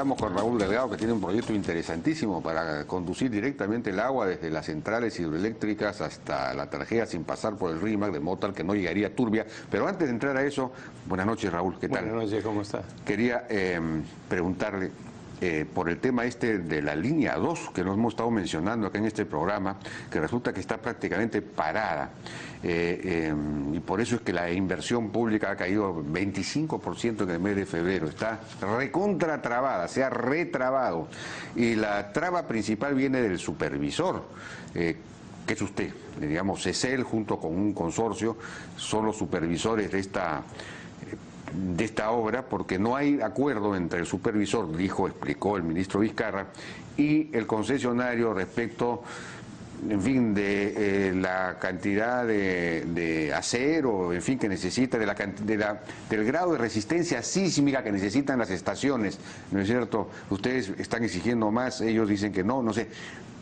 Estamos con Raúl Delgado, que tiene un proyecto interesantísimo para conducir directamente el agua desde las centrales hidroeléctricas hasta la Tarjea sin pasar por el RIMAC de Motal, que no llegaría a Turbia. Pero antes de entrar a eso, buenas noches, Raúl, ¿qué tal? Buenas noches, ¿cómo está? Quería preguntarle por el tema de la línea 2, que nos hemos estado mencionando acá en este programa, que resulta que está prácticamente parada. Y por eso es que la inversión pública ha caído 25% en el mes de febrero. Está recontratrabada, se ha retrabado. Y la traba principal viene del supervisor, que es usted. Digamos, CECEL junto con un consorcio son los supervisores de esta obra, porque no hay acuerdo entre el supervisor, explicó el ministro Vizcarra, y el concesionario respecto, en fin, de la cantidad de acero, en fin, que necesita, del grado de resistencia sísmica que necesitan las estaciones, ¿no es cierto? Ustedes están exigiendo más, ellos dicen que no, no sé.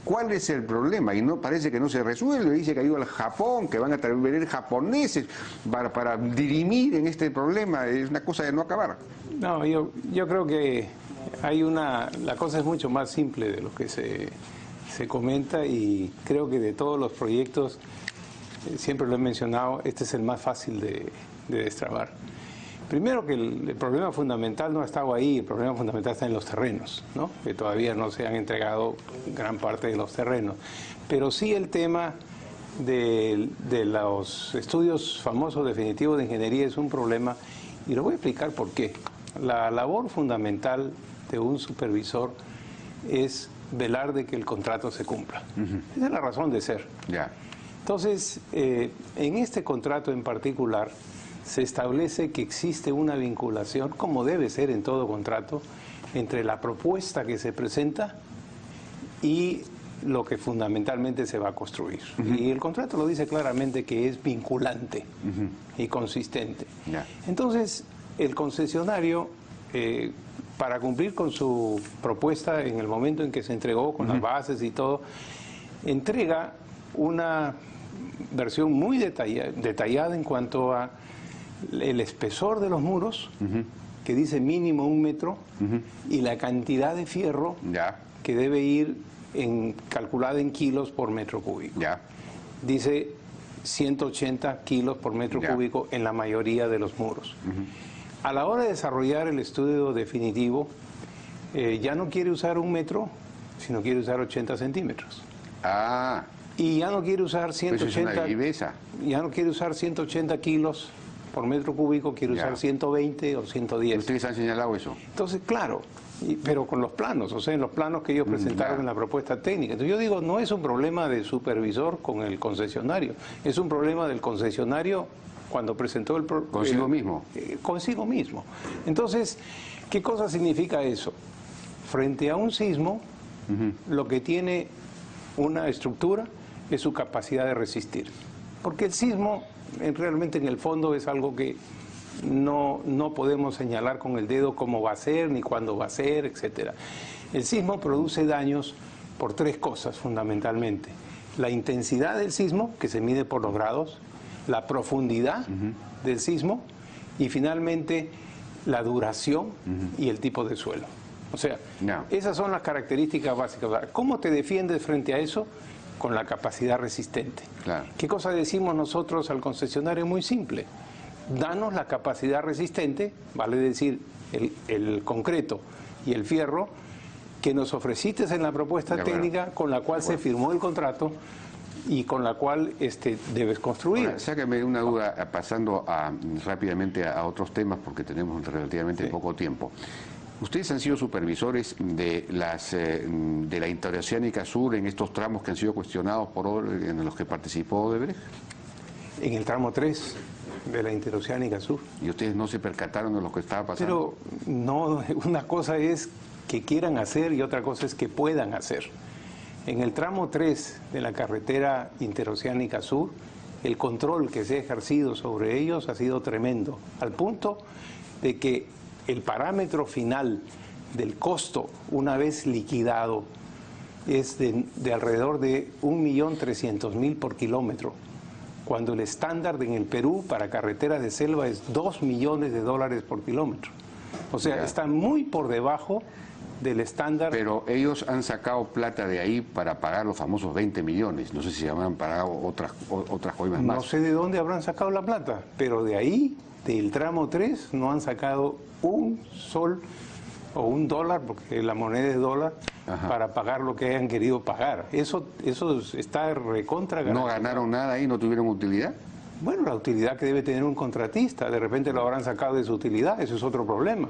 ¿Cuál es el problema? Y no parece que no se resuelve. Dice que ha ido al Japón, que van a venir japoneses para dirimir en este problema. Es una cosa de no acabar. No, yo creo que la cosa es mucho más simple de lo que se comenta, y creo que de todos los proyectos, siempre lo he mencionado, este es el más fácil de destrabar. Primero que el problema fundamental no ha estado ahí, el problema fundamental está en los terrenos, ¿no? Que todavía no se han entregado gran parte de los terrenos. Pero sí el tema de los estudios famosos definitivos de ingeniería es un problema, y lo voy a explicar por qué. La labor fundamental de un supervisor es velar de que el contrato se cumpla. Esa es la razón de ser. Entonces, en este contrato en particular, se establece que existe una vinculación, como debe ser en todo contrato, entre la propuesta que se presenta y lo que fundamentalmente se va a construir. Y el contrato lo dice claramente, que es vinculante y consistente. Entonces, el concesionario, para cumplir con su propuesta en el momento en que se entregó, con las bases y todo, entrega una versión muy detallada en cuanto a el espesor de los muros, que dice mínimo 1 metro, y la cantidad de fierro que debe ir calculada en kilos por metro cúbico. Dice 180 kilos por metro cúbico en la mayoría de los muros. A la hora de desarrollar el estudio definitivo, ya no quiere usar 1 metro, sino quiere usar 80 centímetros. Y ya no quiere usar 180, ya no quiere usar 180 kilos por metro cúbico, quiere usar 120 o 110. ¿Ustedes han señalado eso? Entonces, claro, pero con los planos, o sea, en los planos que ellos presentaron en la propuesta técnica. Entonces yo digo, no es un problema del supervisor con el concesionario, es un problema del concesionario cuando presentó el consigo mismo. Consigo mismo. Entonces, ¿qué cosa significa eso? Frente a un sismo, lo que tiene una estructura es su capacidad de resistir. Porque el sismo realmente en el fondo es algo que no podemos señalar con el dedo cómo va a ser, ni cuándo va a ser, etc. El sismo produce daños por 3 cosas fundamentalmente. La intensidad del sismo, que se mide por los grados, la profundidad del sismo, y finalmente la duración y el tipo de suelo. O sea, esas son las características básicas. ¿Cómo te defiendes frente a eso? Con la capacidad resistente. ¿Qué cosa decimos nosotros al concesionario? Muy simple. Danos la capacidad resistente, vale decir, el concreto y el fierro, que nos ofreciste en la propuesta técnica con la cual se firmó el contrato y con la cual debes construir. Ahora, sáqueme una duda, pasando rápidamente a otros temas, porque tenemos relativamente poco tiempo. Ustedes han sido supervisores de la Interoceánica Sur en estos tramos que han sido cuestionados en los que participó Odebrecht. En el tramo 3 de la Interoceánica Sur. ¿Y ustedes no se percataron de lo que estaba pasando? Pero no, una cosa es que quieran hacer y otra cosa es que puedan hacer. En el tramo 3 de la carretera Interoceánica Sur, el control que se ha ejercido sobre ellos ha sido tremendo, al punto de que el parámetro final del costo, una vez liquidado, es de alrededor de 1.300.000 por kilómetro, cuando el estándar en el Perú para carreteras de selva es $2 millones por kilómetro. O sea, está muy por debajo del estándar. Pero ellos han sacado plata de ahí para pagar los famosos 20 millones. No sé si habrán pagado otras coimas más. No sé de dónde habrán sacado la plata, pero de ahí, del tramo 3, no han sacado un sol o un dólar, porque la moneda es dólar, para pagar lo que hayan querido pagar. Eso está recontra ¿No garantizado. ganaron nada ahí? ¿No tuvieron utilidad? Bueno, la utilidad que debe tener un contratista, de repente lo habrán sacado de su utilidad, eso es otro problema.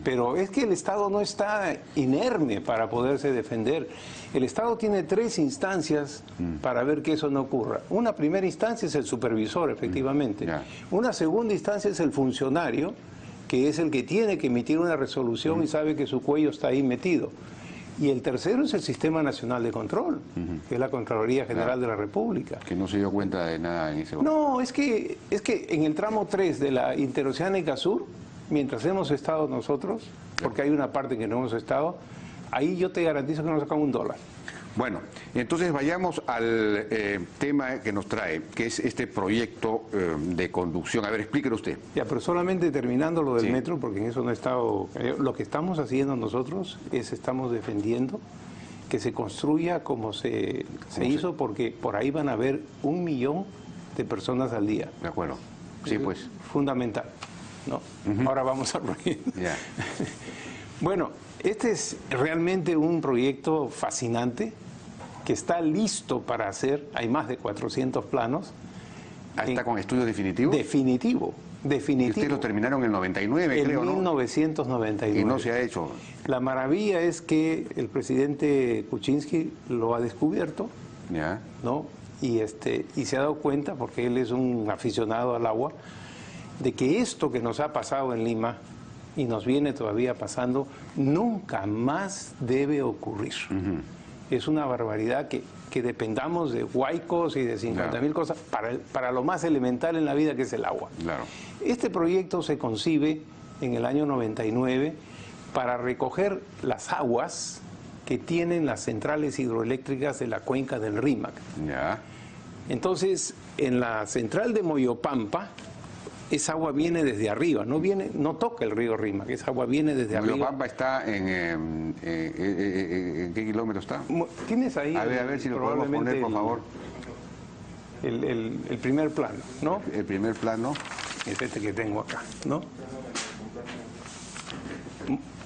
Pero es que el Estado no está inerme para poderse defender. El Estado tiene 3 instancias para ver que eso no ocurra. Una primera instancia es el supervisor, efectivamente. Una segunda instancia es el funcionario, que es el que tiene que emitir una resolución y sabe que su cuello está ahí metido. Y el tercero es el Sistema Nacional de Control, que es la Contraloría General de la República. Que no se dio cuenta de nada en ese momento. No, es que en el tramo 3 de la Interoceánica Sur, mientras hemos estado nosotros, porque hay una parte que no hemos estado, ahí yo te garantizo que nos sacan un dólar. Bueno, entonces vayamos al tema que nos trae, que es este proyecto de conducción. A ver, explíquelo usted. Ya, pero solamente terminando lo del Sí. metro, porque en eso no he estado... Lo que estamos haciendo nosotros es estamos defendiendo que se construya como se hizo, porque por ahí van a haber 1 millón de personas al día. De acuerdo. Sí, Eso pues. es fundamental, ¿no? Ahora vamos a proyecto. Ya. Bueno, este es realmente un proyecto fascinante que está listo para hacer. Hay más de 400 planos. ¿Está con estudios definitivos? Definitivo. Y ustedes lo terminaron en el 99, en creo, ¿no? 1999. Y no se ha hecho. La maravilla es que el presidente Kuczynski lo ha descubierto, Ya. ¿no? Y se ha dado cuenta, porque él es un aficionado al agua, de que esto que nos ha pasado en Lima y nos viene todavía pasando, nunca más debe ocurrir. Es una barbaridad que dependamos de huaicos y de 50.000 cosas para lo más elemental en la vida, que es el agua. Claro. Este proyecto se concibe en el año 99 para recoger las aguas que tienen las centrales hidroeléctricas de la cuenca del Rímac. Ya. Entonces, en la central de Moyopampa, esa agua viene desde arriba, no toca el río Rímac, esa agua viene desde arriba. Moyopampa está ¿en qué kilómetro está? ¿Tienes ahí? A ver si lo podemos poner, por favor. El primer plano, ¿no? El primer plano. Es este que tengo acá, ¿no?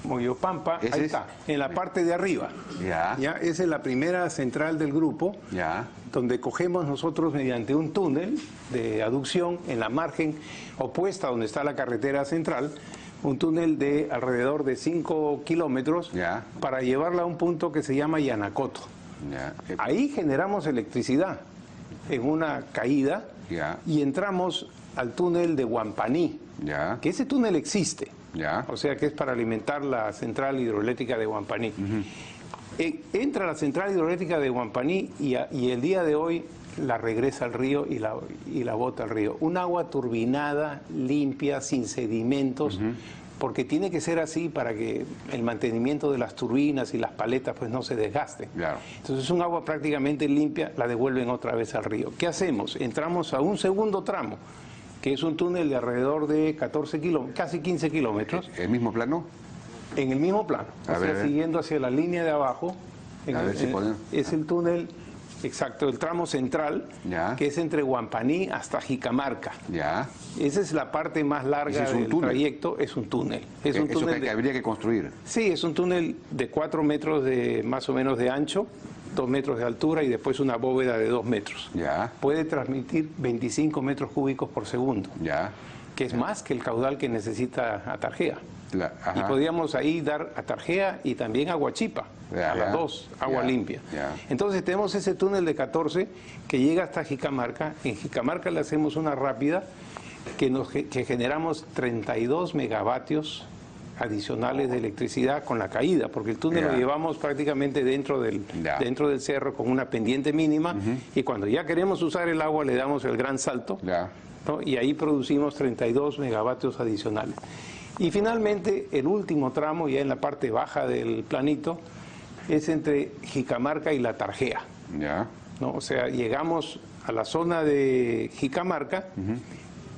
Moyopampa, ¿Ese ahí es? está, en la parte de arriba. Ya. Ya, esa es la primera central del grupo, Ya. donde cogemos nosotros mediante un túnel de aducción en la margen opuesta donde está la carretera central, un túnel de alrededor de 5 kilómetros Ya. para llevarla a un punto que se llama Yanacoto. Ya. Ahí generamos electricidad en una caída Ya. y entramos al túnel de Huampaní, Ya. que ese túnel existe. Ya. O sea que es para alimentar la central hidroeléctrica de Huampaní. Entra la central hidroeléctrica de Huampaní y el día de hoy la regresa al río y la bota al río. Un agua turbinada, limpia, sin sedimentos, porque tiene que ser así para que el mantenimiento de las turbinas y las paletas pues no se desgasten. Claro. Entonces es un agua prácticamente limpia, la devuelven otra vez al río. ¿Qué hacemos? Entramos a un segundo tramo, que es un túnel de alrededor de 14 kilómetros, casi 15 kilómetros, ¿El mismo plano? en el mismo plano, A ver. siguiendo hacia la línea de abajo. Es el túnel, exacto, el tramo central, Ya. que es entre Huampaní hasta Jicamarca. Ya. Esa es la parte más larga Ese es un del túnel. trayecto, es un túnel. Es un Eso túnel que habría que construir. Sí, es un túnel de 4 metros más o menos de ancho, 2 metros de altura y después una bóveda de 2 metros. Ya. Puede transmitir 25 metros cúbicos por segundo, Ya. que es más que el caudal que necesita Atarjea. Ajá. Y podríamos ahí dar a Tarjea y también a Huachipa, Ya, a las ya, dos, agua ya, limpia. ya. Entonces tenemos ese túnel de 14 que llega hasta Jicamarca. En Jicamarca le hacemos una rápida que generamos 32 megavatios adicionales de electricidad con la caída, porque el túnel Ya. lo llevamos prácticamente dentro del cerro con una pendiente mínima y cuando ya queremos usar el agua le damos el gran salto, Ya. ¿no? Y ahí producimos 32 megavatios adicionales. Y finalmente, el último tramo, ya en la parte baja del planito, es entre Jicamarca y La Tarjea, Ya. ¿no? O sea, llegamos a la zona de Jicamarca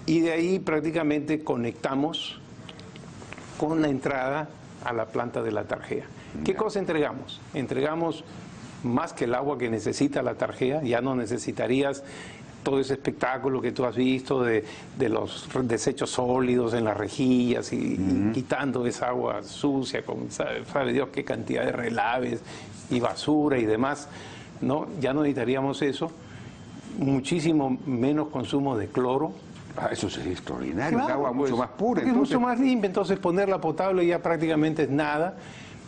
y de ahí prácticamente conectamos con la entrada a la planta de La Tarjea. ¿Qué cosa entregamos? Entregamos más que el agua que necesita la Tarjea, ya no necesitarías todo ese espectáculo que tú has visto de los desechos sólidos en las rejillas y quitando esa agua sucia con sabe Dios qué cantidad de relaves y basura y demás, ¿no? Ya no necesitaríamos eso, muchísimo menos consumo de cloro. Eso es extraordinario, Claro, el agua mucho más pura. Es mucho más limpia, entonces ponerla potable ya prácticamente es nada,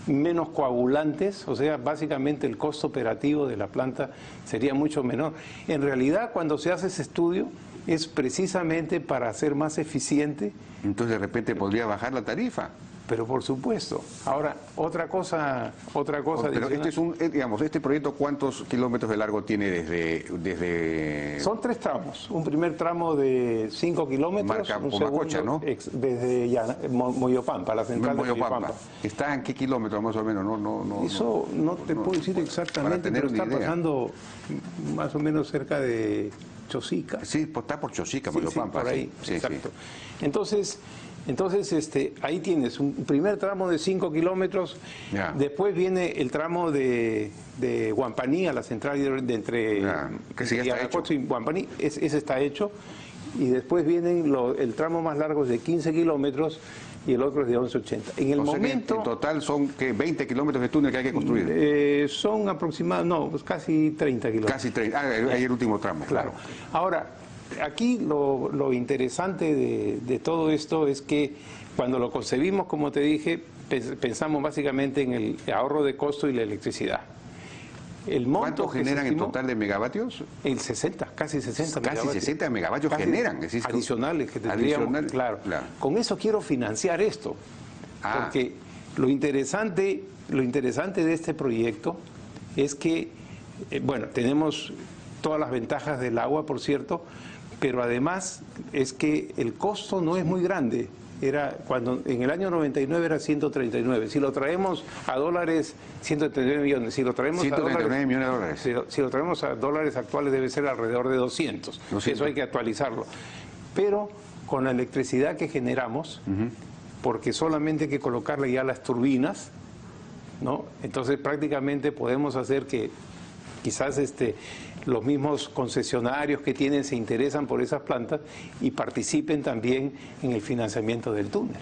menos coagulantes, o sea, básicamente el costo operativo de la planta sería mucho menor. En realidad, cuando se hace ese estudio, es precisamente para hacer más eficiente. Entonces, de repente podría bajar la tarifa. Pero por supuesto. Ahora, otra cosa Pero este es digamos, este proyecto, ¿cuántos kilómetros de largo tiene desde...? Son 3 tramos. Un primer tramo de 5 kilómetros. Marca un Pumacocha, ¿no? Desde Moyopampa, la central de Moyopampa. ¿Está en qué kilómetros más o menos? Eso no te puedo decir exactamente, pero está pasando más o menos cerca de Chosica. Sí, pues está por Chosica, Sí, Moyopampa. por ahí, sí, exacto. Entonces ahí tienes un primer tramo de 5 kilómetros, Ya. Después viene el tramo de Huampaní a la central de entre que sí, ya está Yanacocha y Huampaní, ese está hecho, y después vienen el tramo más largo es de 15 kilómetros y el otro es de 11,80. En el momento... en total son 20 kilómetros de túnel que hay que construir. Son aproximadamente, no, pues casi 30 kilómetros. Casi 30, hay el último tramo. Claro. Ahora, aquí lo interesante de todo esto es que cuando lo concebimos, como te dije, pensamos básicamente en el ahorro de costo y la electricidad. El monto ¿Cuánto generan en total de megavatios? El 60, casi 60 Casi megavatios. 60 megavatios Casi generan. adicionales que tendríamos. Claro. Con eso quiero financiar esto. Porque lo interesante de este proyecto es que, bueno, tenemos todas las ventajas del agua, por cierto, pero además es que el costo no es muy grande. Cuando en el año 99 era 139. Si lo traemos a dólares, 139 millones. Si lo traemos 139 millones de dólares. Si lo traemos a dólares actuales debe ser alrededor de 200. Eso hay que actualizarlo. Pero con la electricidad que generamos, porque solamente hay que colocarle ya las turbinas, ¿no? Entonces prácticamente podemos hacer que quizás los mismos concesionarios que tienen se interesan por esas plantas y participen también en el financiamiento del túnel.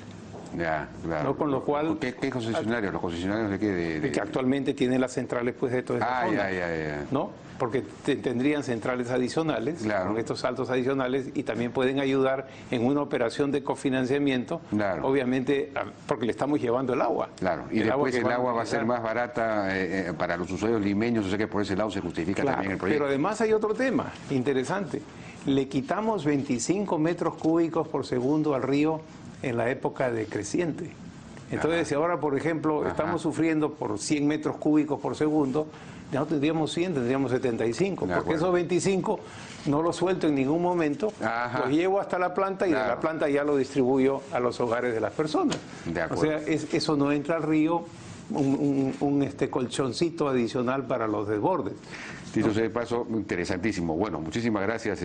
Ya, claro. ¿No? Con lo cual... ¿Qué concesionarios? ¿Los concesionarios de qué? Que actualmente tienen las centrales pues de toda esta zona, ya. ¿no? Porque tendrían centrales adicionales, claro, con estos saltos adicionales, y también pueden ayudar en una operación de cofinanciamiento, claro, obviamente porque le estamos llevando el agua. Claro, y después el agua va a ser más barata para los usuarios limeños, o sea que por ese lado se justifica también el proyecto. Pero además hay otro tema interesante. Le quitamos 25 metros cúbicos por segundo al río en la época de creciente. Entonces, si ahora, por ejemplo, estamos sufriendo por 100 metros cúbicos por segundo, ya no tendríamos 100, tendríamos 75, porque esos 25 no los suelto en ningún momento, los llevo hasta la planta y de la planta ya lo distribuyo a los hogares de las personas. O sea, eso no entra al río, un colchoncito adicional para los desbordes. Dicho sea de paso, interesantísimo. Bueno, muchísimas gracias.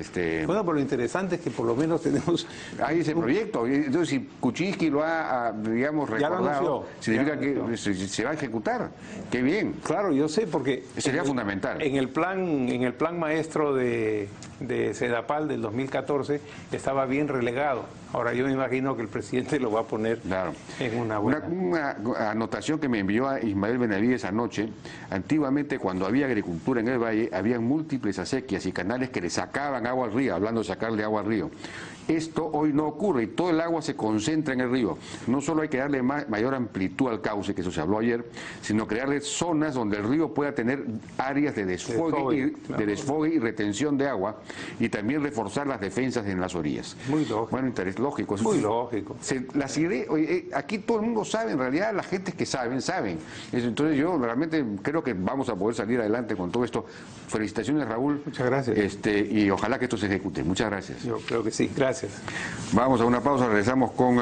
Bueno, pero lo interesante es que por lo menos tenemos... Hay ese proyecto. Entonces, si Kuczynski lo ha, digamos, recordado, significa que se va a ejecutar. ¡Qué bien! Claro, yo sé, porque... Sería fundamental. En el plan maestro de Sedapal del 2014 estaba bien relegado. Ahora yo me imagino que el presidente lo va a poner en una buena... Una anotación que me envió a Ismael Benavides anoche. Antiguamente, cuando había agricultura en el valle, había múltiples acequias y canales que le sacaban agua al río, hablando de sacarle agua al río. Esto hoy no ocurre y todo el agua se concentra en el río. No solo hay que darle mayor amplitud al cauce, que eso se habló ayer, sino crearle zonas donde el río pueda tener áreas de desfogue y retención de agua, y también reforzar las defensas en las orillas. Muy lógico. Bueno, interés lógico. Muy lógico. Las ideas, aquí todo el mundo sabe, en realidad la gente que saben. Entonces yo realmente creo que vamos a poder salir adelante con todo esto. Felicitaciones, Raúl. Muchas gracias. Y ojalá que esto se ejecute. Muchas gracias. Yo creo que sí. Gracias. Vamos a una pausa, regresamos con...